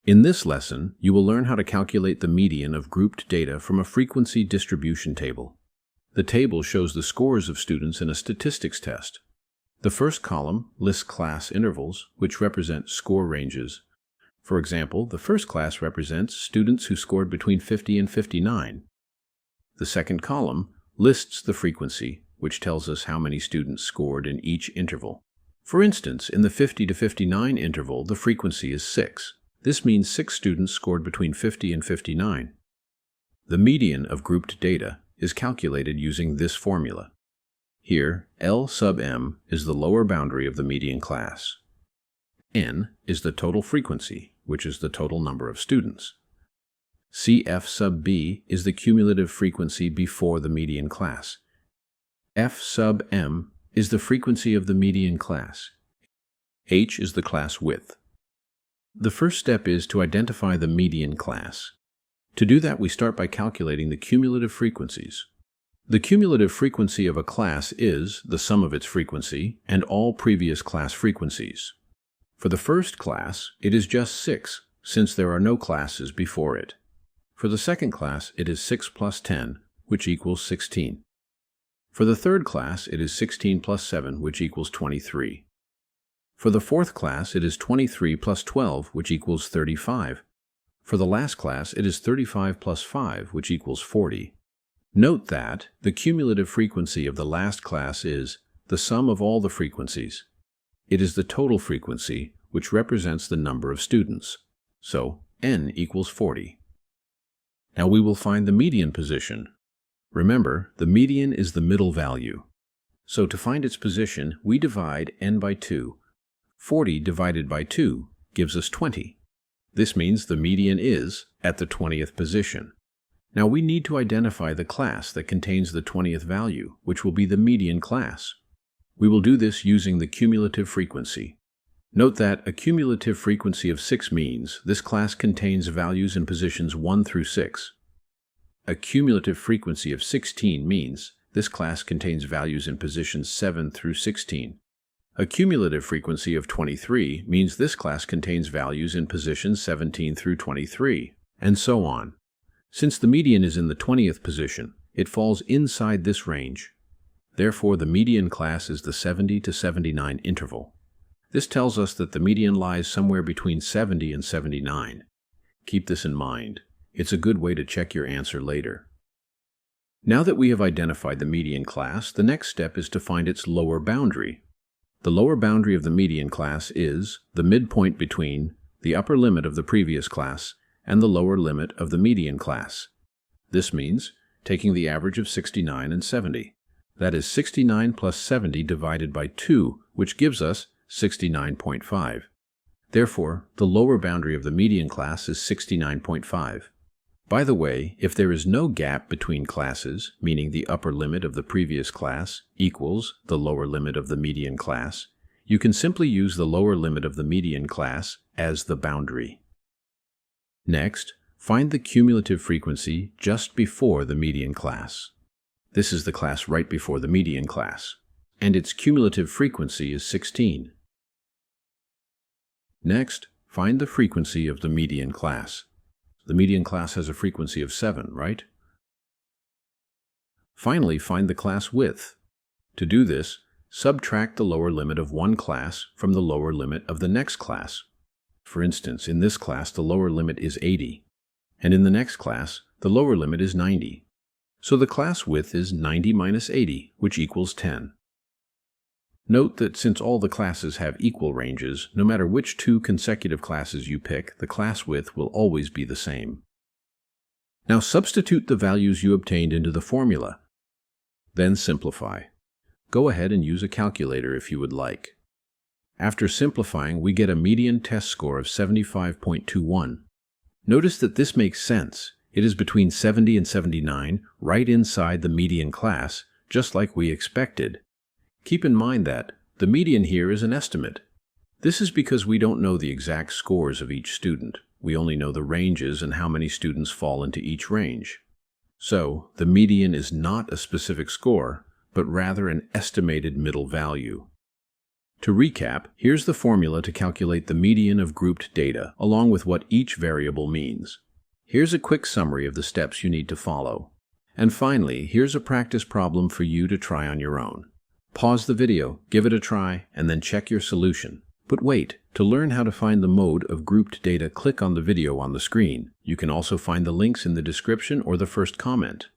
In this lesson, you will learn how to calculate the median of grouped data from a frequency distribution table. The table shows the scores of students in a statistics test. The first column lists class intervals, which represent score ranges. For example, the first class represents students who scored between 50 and 59. The second column lists the frequency, which tells us how many students scored in each interval. For instance, in the 50 to 59 interval, the frequency is 6. This means 6 students scored between 50 and 59. The median of grouped data is calculated using this formula. Here, L sub m is the lower boundary of the median class. N is the total frequency, which is the total number of students. Cf sub b is the cumulative frequency before the median class. F sub m is the frequency of the median class. H is the class width. The first step is to identify the median class. To do that, we start by calculating the cumulative frequencies. The cumulative frequency of a class is the sum of its frequency and all previous class frequencies. For the first class, it is just 6, since there are no classes before it. For the second class, it is 6 plus 10, which equals 16. For the third class, it is 16 plus 7, which equals 23. For the fourth class, it is 23 plus 12, which equals 35. For the last class, it is 35 plus 5, which equals 40. Note that the cumulative frequency of the last class is the sum of all the frequencies. It is the total frequency, which represents the number of students. So, n equals 40. Now we will find the median position. Remember, the median is the middle value. So to find its position, we divide n by 2. 40 divided by 2 gives us 20. This means the median is at the 20th position. Now we need to identify the class that contains the 20th value, which will be the median class. We will do this using the cumulative frequency. Note that a cumulative frequency of 6 means this class contains values in positions 1 through 6. A cumulative frequency of 16 means this class contains values in positions 7 through 16. A cumulative frequency of 23 means this class contains values in positions 17 through 23, and so on. Since the median is in the 20th position, it falls inside this range. Therefore, the median class is the 70 to 79 interval. This tells us that the median lies somewhere between 70 and 79. Keep this in mind. It's a good way to check your answer later. Now that we have identified the median class, the next step is to find its lower boundary. The lower boundary of the median class is the midpoint between the upper limit of the previous class and the lower limit of the median class. This means taking the average of 69 and 70. That is 69 plus 70 divided by 2, which gives us 69.5. Therefore, the lower boundary of the median class is 69.5. By the way, if there is no gap between classes, meaning the upper limit of the previous class equals the lower limit of the median class, you can simply use the lower limit of the median class as the boundary. Next, find the cumulative frequency just before the median class. This is the class right before the median class, and its cumulative frequency is 16. Next, find the frequency of the median class. The median class has a frequency of 7, right? Finally, find the class width. To do this, subtract the lower limit of one class from the lower limit of the next class. For instance, in this class, the lower limit is 80, and in the next class, the lower limit is 90. So the class width is 90 minus 80, which equals 10. Note that since all the classes have equal ranges, no matter which 2 consecutive classes you pick, the class width will always be the same. Now substitute the values you obtained into the formula. Then simplify. Go ahead and use a calculator if you would like. After simplifying, we get a median test score of 75.21. Notice that this makes sense. It is between 70 and 79, right inside the median class, just like we expected. Keep in mind that the median here is an estimate. This is because we don't know the exact scores of each student. We only know the ranges and how many students fall into each range. So, the median is not a specific score, but rather an estimated middle value. To recap, here's the formula to calculate the median of grouped data, along with what each variable means. Here's a quick summary of the steps you need to follow. And finally, here's a practice problem for you to try on your own. Pause the video, give it a try, and then check your solution. But wait, to learn how to find the mode of grouped data, click on the video on the screen. You can also find the links in the description or the first comment.